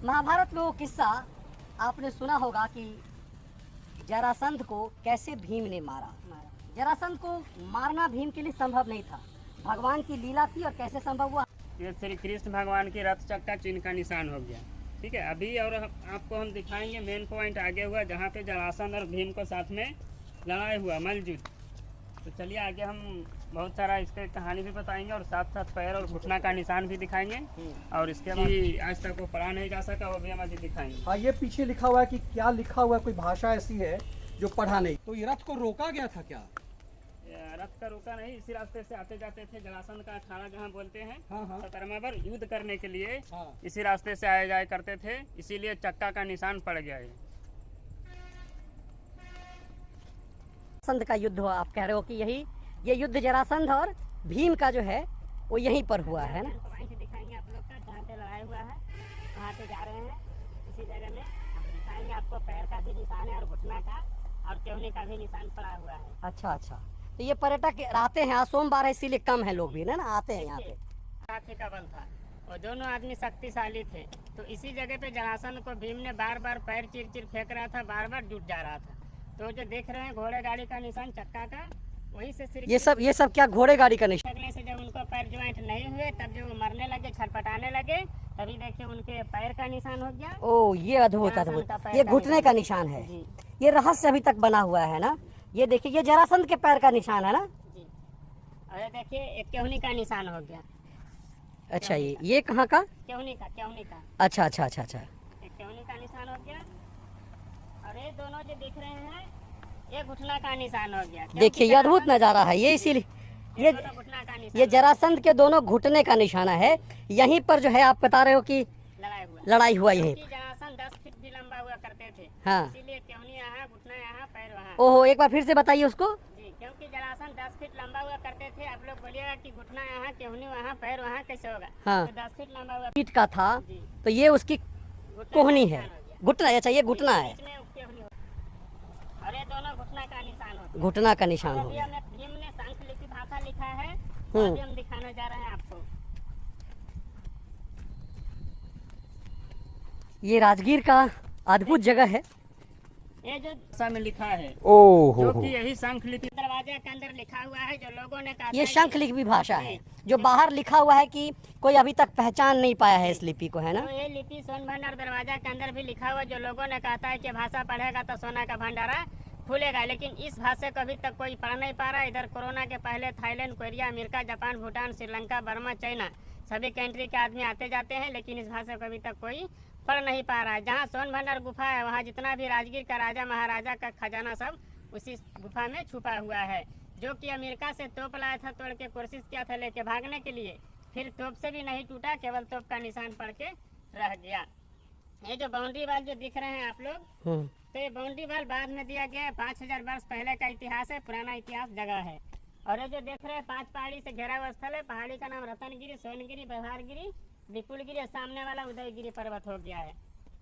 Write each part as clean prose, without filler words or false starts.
महाभारत में वो किस्सा आपने सुना होगा कि जरासंध को कैसे भीम ने मारा। जरासंध को मारना भीम के लिए संभव नहीं था, भगवान की लीला थी। और कैसे संभव हुआ? ये श्री कृष्ण भगवान की रथ चक्का चिन्ह का निशान हो गया। ठीक है, अभी और आपको हम दिखाएंगे मेन पॉइंट आगे हुआ जहाँ पे जरासंध और भीम को साथ में लड़ाई हुआ, मल्लयुद्ध। तो चलिए आगे हम बहुत सारा इसके कहानी भी बताएंगे और साथ साथ पैर और घुटना का निशान भी दिखाएंगे। और इसके बाद आज तक वो पढ़ा नहीं जा सका वो भी हम अभी दिखाएंगे। हाँ, ये पीछे लिखा हुआ है कि क्या लिखा हुआ है, कोई भाषा ऐसी है जो पढ़ा नहीं। तो ये रथ को रोका गया था क्या? रथ का रोका नहीं, इसी रास्ते से आते जाते थे। जरासंध का अखाड़ा जहाँ बोलते हैं, हाँ। 17वां बार युद्ध करने के लिए हाँ। इसी रास्ते से आए जाए करते थे, इसीलिए चक्का का निशान पड़ गया है। जरासंध का युद्ध हुआ, आप कह रहे हो कि यही ये युद्ध जरासंध और भीम का जो है वो यहीं पर हुआ है ना? दिखाएंगे आप लोग का जहाँ पे लड़ाई हुआ है, वहाँ पे जा रहे हैं। इसी जगह में दिखाएंगे आपको पैर का भी निशान है और घुटना का और केवनी का भी निशान पड़ा हुआ है। अच्छा, तो ये पर्यटक आते हैं, आज सोमवार है इसीलिए कम है लोग भी ना आते हैं यहाँ पे। हाथी का बल था और दोनों आदमी शक्तिशाली थे। तो इसी जगह पे जरासंध को भीम ने बार बार पैर चिर फेंक रहा था, बार बार जुट जा रहा था। तो जो देख रहे हैं घोड़े गाड़ी का निशान चक्का का, वही से ये सब क्या घोड़े गाड़ी का निशान? लगने से जब उनको पैर ज्वाइंट नहीं हुए, तब जब वो मरने लगे, छटपटाने लगे, तभी देखिए उनके पैर का निशान हो गया। ओ, ये अद्भुत ये घुटने का निशान है। ये रहस्य अभी तक बना हुआ है ना। ये देखिए, ये जरासंध के पैर का निशान है ना जी। और देखिए एक केवनी का निशान हो गया। अच्छा, ये कहाँ का? केवनी का अच्छा। एक केवनी का निशान हो गया। और ये दोनों जो दिख रहे हैं, ये घुटना का निशान हो गया। देखिए, ये अद्भुत नजारा है। ये इसीलिए घुटना का निशान, ये जरासंध के दोनों घुटने का निशाना है। यहीं पर जो है आप बता रहे हो कि लड़ाई हुआ यहीं। जरासंध 10 फीट भी लंबा हुआ करते थे। हाँ, इसीलिए केवनी यहाँ, घुटना यहाँ, पैर वहाँ। ओहो, एक बार फिर से बताइए उसको। जी, क्योंकि जरासंध 10 फीट लंबा हुआ करते थे। आप लोग बोलिएगा कि घुटना यहाँ, केवनी वहाँ, पैर वहाँ, कैसे होगा? हाँ, तो 10 फीट लंबा हुआ फीट का था, तो ये उसकी कोहनी है, घुटना। अच्छा, ये घुटना है और ये दोनों घुटना का निशान होता है। घुटना का निशान हो गया। भीम ने शंख लिपि भाषा लिखा है, अभी हम दिखाने जा रहे हैं आपको। ये राजगीर का अद्भुत जगह है। ये जो भाषा में लिखा है, ओहो, जो कि यही शंख लिपि दरवाजे के अंदर लिखा हुआ है, जो लोगों ने कहा ये था शंख लिपि भाषा है, जो बाहर लिखा हुआ है कि कोई अभी तक पहचान नहीं पाया है इस लिपि को, है ना? तो ये लिपि सोनभंडार दरवाजा के अंदर भी लिखा हुआ, जो लोगों ने कहा था कि भाषा पढ़ेगा तो सोना का भंडारा खुलेगा। लेकिन इस भाषा को अभी तक कोई पढ़ नहीं पा रहा। इधर कोरोना के पहले Thailand, Korea, America, Japan, Bhutan, Sri Lanka, Burma, China सभी कंट्री के आदमी आते जाते हैं, लेकिन इस भाषा को अभी तक कोई पढ़ नहीं पा रहा है। जहाँ सोनभंडार गुफा है, वहाँ जितना भी राजगीर का राजा महाराजा का खजाना सब उसी गुफा में छुपा हुआ है, जो कि अमेरिका से तोप लाया था, तोड़ के कोशिश किया था लेके भागने के लिए, फिर तोप से भी नहीं टूटा, केवल तोप का निशान पड़ के रह गया। ये जो बाउंड्री वाल जो दिख रहे हैं आप लोग, तो ये बाउंड्री वाल बाद में दिया गया है। 5000 वर्ष पहले का इतिहास है, पुराना इतिहास जगह है। और ये जो देख रहे हैं 5 पहाड़ी से घेरा हुआ स्थल है। पहाड़ी का नाम रतनगिरी, सोनगिरी, व्यवहारगिरी, विपुलगिरी, सामने वाला उदयगिरी पर्वत हो गया है।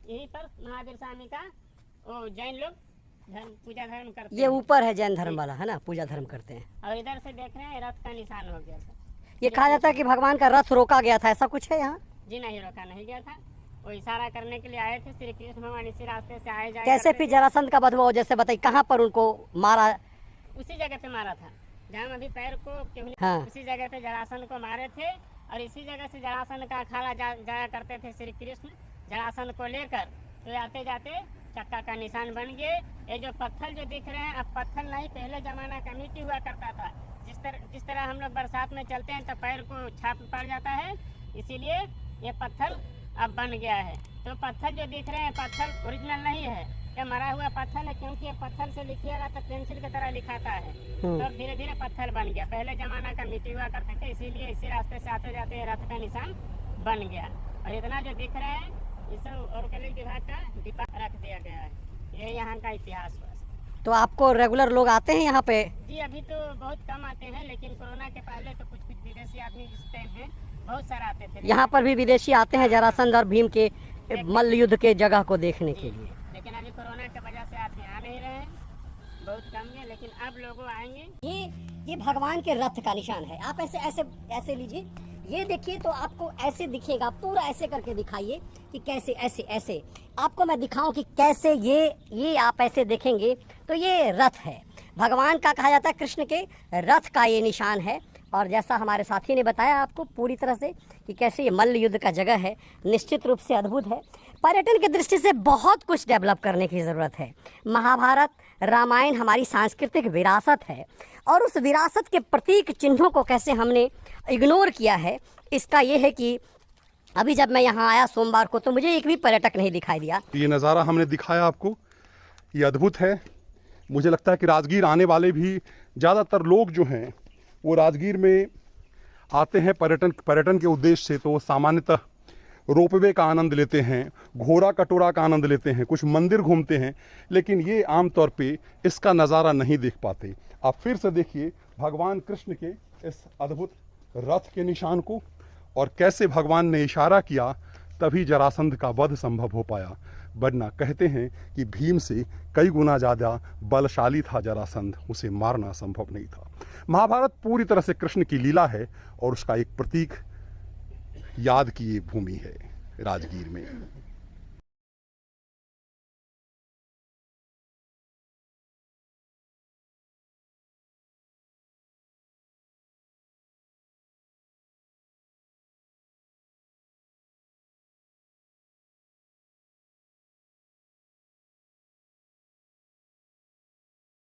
यहीं पर महावीर स्वामी का वो जैन लोग पूजा धर्म करते हैं। ये ऊपर है जैन धर्म वाला, है ना, पूजा धर्म करते हैं। और इधर से देख रहे हैं रथ का निशान हो गया था। ये कहा जाता है कि भगवान का रथ रोका गया था, ऐसा कुछ है यहाँ? जी नहीं, रोका नहीं गया था। वो इशारा करने के लिए आए थे। श्री कृष्ण भगवान इसी रास्ते से आए जाए। कैसे फिर जरासंध का वध हुआ, जैसे बताइए, कहाँ पर उनको मारा? उसी जगह पे मारा था जहाँ अभी पैर को हाँ। उसी जगह पे जरासंध को मारे थे। और इसी जगह से जरासंध का अखाड़ा जाया करते थे श्री कृष्ण जरासंध को लेकर। तो आते जाते चक्का का निशान बन गए। ये जो पत्थर जो दिख रहे हैं, अब पत्थर नहीं, पहले जमाना का मिट्टी हुआ करता था। जिस तरह हम लोग बरसात में चलते हैं तो पैर को छाप पड़ जाता है, इसीलिए ये पत्थर अब बन गया है। तो पत्थर जो दिख रहे हैं, पत्थर ओरिजिनल नहीं है, ये मरा हुआ पत्थर है। क्योंकि ये पत्थर से लिखिएगा तो पेंसिल की तरह लिखाता है, तो धीरे धीरे पत्थर बन गया। पहले जमाना का मिट्टी हुआ करते थे, इसीलिए इसी रास्ते से आते जाते रथ का निशान बन गया। और इतना जो दिख रहा है, इस ऑर्गेनिक विभाग का डिब्बा रख दिया गया है। ये यहाँ का इतिहास हुआ। तो आपको रेगुलर लोग आते हैं यहाँ पे? जी, अभी तो बहुत कम आते हैं, लेकिन कोरोना के पहले तो कुछ विदेशी आदमी हैं, बहुत सारे आते थे। यहाँ पर भी विदेशी आते हैं जरासंध और भीम के मल्ल युद्ध के जगह को देखने के लिए। लेकिन अभी कोरोना की वजह से आदमी आ नहीं रहे हैं, बहुत कम है, लेकिन अब लोग आएंगे। ये भगवान के रथ का निशान है। आप ऐसे ऐसे ऐसे लीजिए, ये देखिए तो आपको ऐसे दिखेगा, पूरा ऐसे करके दिखाइए कि कैसे, ऐसे ऐसे आपको मैं दिखाऊं कि कैसे ये आप ऐसे देखेंगे तो ये रथ है, भगवान का कहा जाता है, कृष्ण के रथ का ये निशान है। और जैसा हमारे साथी ने बताया आपको पूरी तरह से कि कैसे ये मल्ल युद्ध का जगह है, निश्चित रूप से अद्भुत है। पर्यटन की दृष्टि से बहुत कुछ डेवलप करने की ज़रूरत है। महाभारत, रामायण हमारी सांस्कृतिक विरासत है और उस विरासत के प्रतीक चिन्हों को कैसे हमने इग्नोर किया है, इसका ये है कि अभी जब मैं यहाँ आया सोमवार को तो मुझे एक भी पर्यटक नहीं दिखाई दिया। ये नज़ारा हमने दिखाया आपको, ये अद्भुत है। मुझे लगता है कि राजगीर आने वाले भी ज़्यादातर लोग जो हैं वो राजगीर में आते हैं पर्यटन के उद्देश्य से, तो सामान्यतः रोपवे का आनंद लेते हैं, घोड़ा कटोरा का आनंद लेते हैं, कुछ मंदिर घूमते हैं, लेकिन ये आमतौर पे इसका नज़ारा नहीं देख पाते। आप फिर से देखिए भगवान कृष्ण के इस अद्भुत रथ के निशान को, और कैसे भगवान ने इशारा किया तभी जरासंध का वध संभव हो पाया, वरना कहते हैं कि भीम से कई गुना ज़्यादा बलशाली था जरासंध, उसे मारना संभव नहीं था। महाभारत पूरी तरह से कृष्ण की लीला है और उसका एक प्रतीक याद की ये भूमि है राजगीर में।